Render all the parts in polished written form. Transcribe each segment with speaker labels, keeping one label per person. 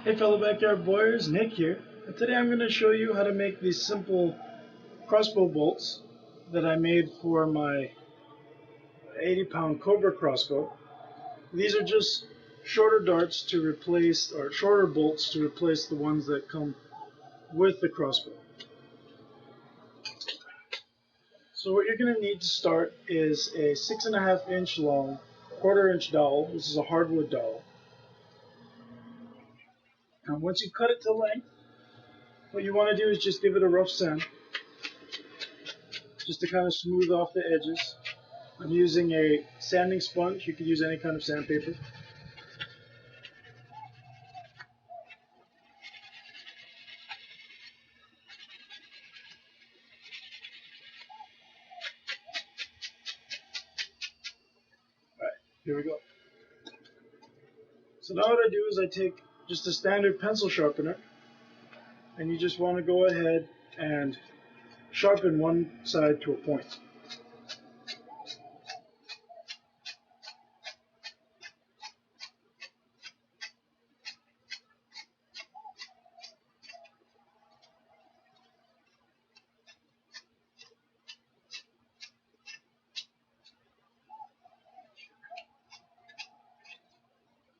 Speaker 1: Hey fellow backyard warriors, Nick here, and today I'm going to show you how to make these simple crossbow bolts that I made for my 80-pound Cobra crossbow. These are just shorter darts to replace, or shorter bolts to replace the ones that come with the crossbow. So what you're going to need to start is a 6.5 inch long, 1/4 inch dowel. This is a hardwood dowel. And once you cut it to length, what you want to do is just give it a rough sand, just to kind of smooth off the edges. I'm using a sanding sponge. You could use any kind of sandpaper. Alright, here we go. So now what I do is I take just a standard pencil sharpener, and you just want to go ahead and sharpen one side to a point.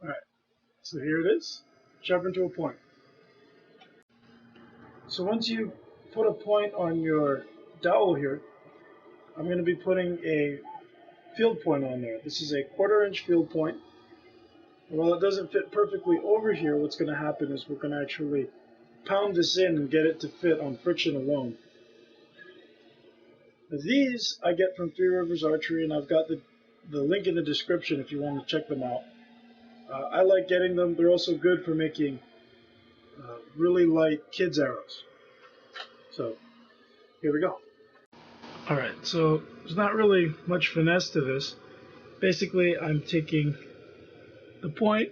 Speaker 1: Alright, so here it is, sharpened to a point. So once you put a point on your dowel here, I'm going to be putting a field point on there. This is a 1/4 inch field point. And while it doesn't fit perfectly over here, what's going to happen is we're going to actually pound this in and get it to fit on friction alone. These I get from Three Rivers Archery, and I've got the link in the description if you want to check them out. I like getting them. They're also good for making really light kids arrows. So here we go. Alright, so there's not really much finesse to this. Basically, I'm taking the point,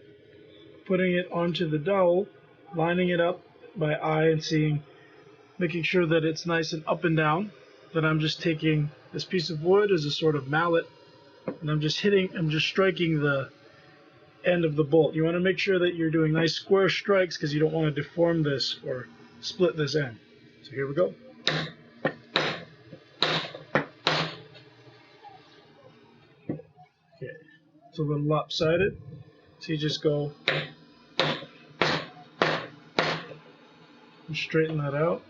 Speaker 1: putting it onto the dowel, lining it up by eye and seeing, making sure that it's nice and up and down. Then I'm just taking this piece of wood as a sort of mallet, and I'm just striking the end of the bolt. You want to make sure that you're doing nice square strikes because you don't want to deform this or split this end. So here we go. Okay, it's a little lopsided, so you just go and straighten that out.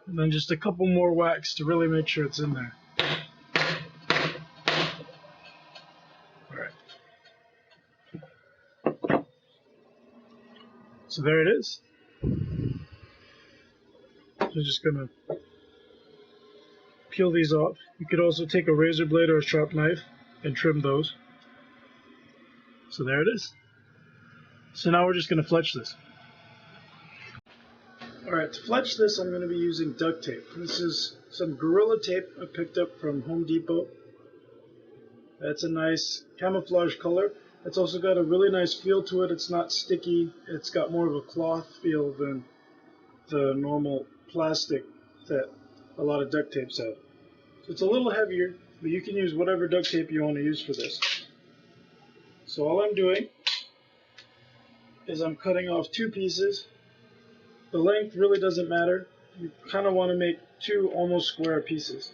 Speaker 1: And then just a couple more whacks to really make sure it's in there. Alright. So there it is. So just going to peel these off. You could also take a razor blade or a sharp knife and trim those. So there it is. So now we're just going to fletch this. Alright, to fletch this I'm going to be using duct tape. This is some Gorilla Tape I picked up from Home Depot. That's a nice camouflage color. It's also got a really nice feel to it. It's not sticky. It's got more of a cloth feel than the normal plastic that a lot of duct tapes have. So it's a little heavier, but you can use whatever duct tape you want to use for this. So all I'm doing is I'm cutting off 2 pieces. The length really doesn't matter. You kind of want to make 2 almost square pieces.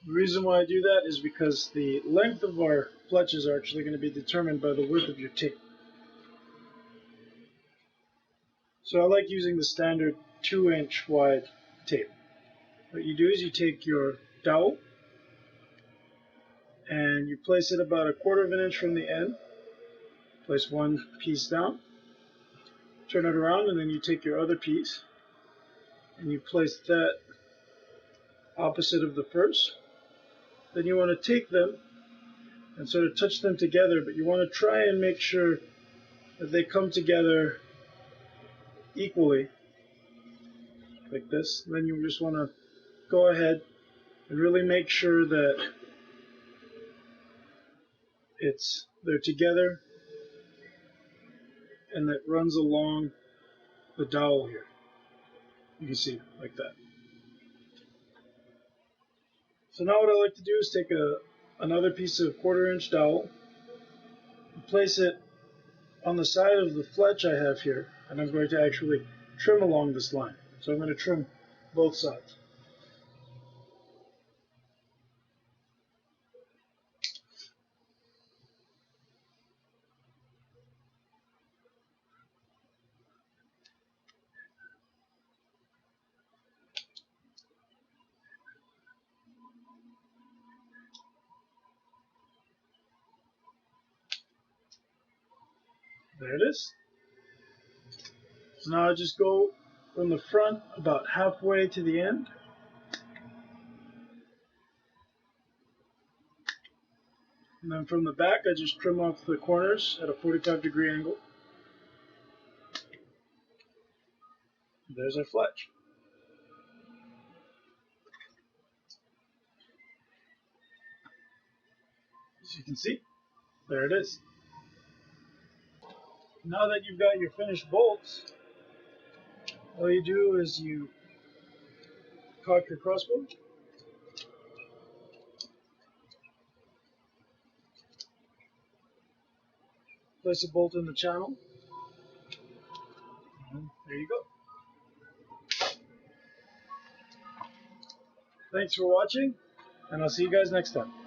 Speaker 1: The reason why I do that is because the length of our fletches are actually going to be determined by the width of your tape. So I like using the standard 2-inch wide tape. What you do is you take your dowel and you place it about 1/4 of an inch from the end. Place one piece down, turn it around, and then you take your other piece and you place that opposite of the first. Then you want to take them and sort of touch them together, but you want to try and make sure that they come together equally, like this. And then you just want to go ahead and really make sure that they're together and that runs along the dowel here. You can see like that. So now what I like to do is take another piece of 1/4-inch dowel, place it on the side of the fletch I have here, and I'm going to actually trim along this line. So I'm going to trim both sides. There it is. So now I just go from the front about halfway to the end. And then from the back, I just trim off the corners at a 45-degree angle. There's our fletch. As you can see, there it is. Now that you've got your finished bolts, all you do is you cock your crossbow, place a bolt in the channel, and there you go. Thanks for watching, and I'll see you guys next time.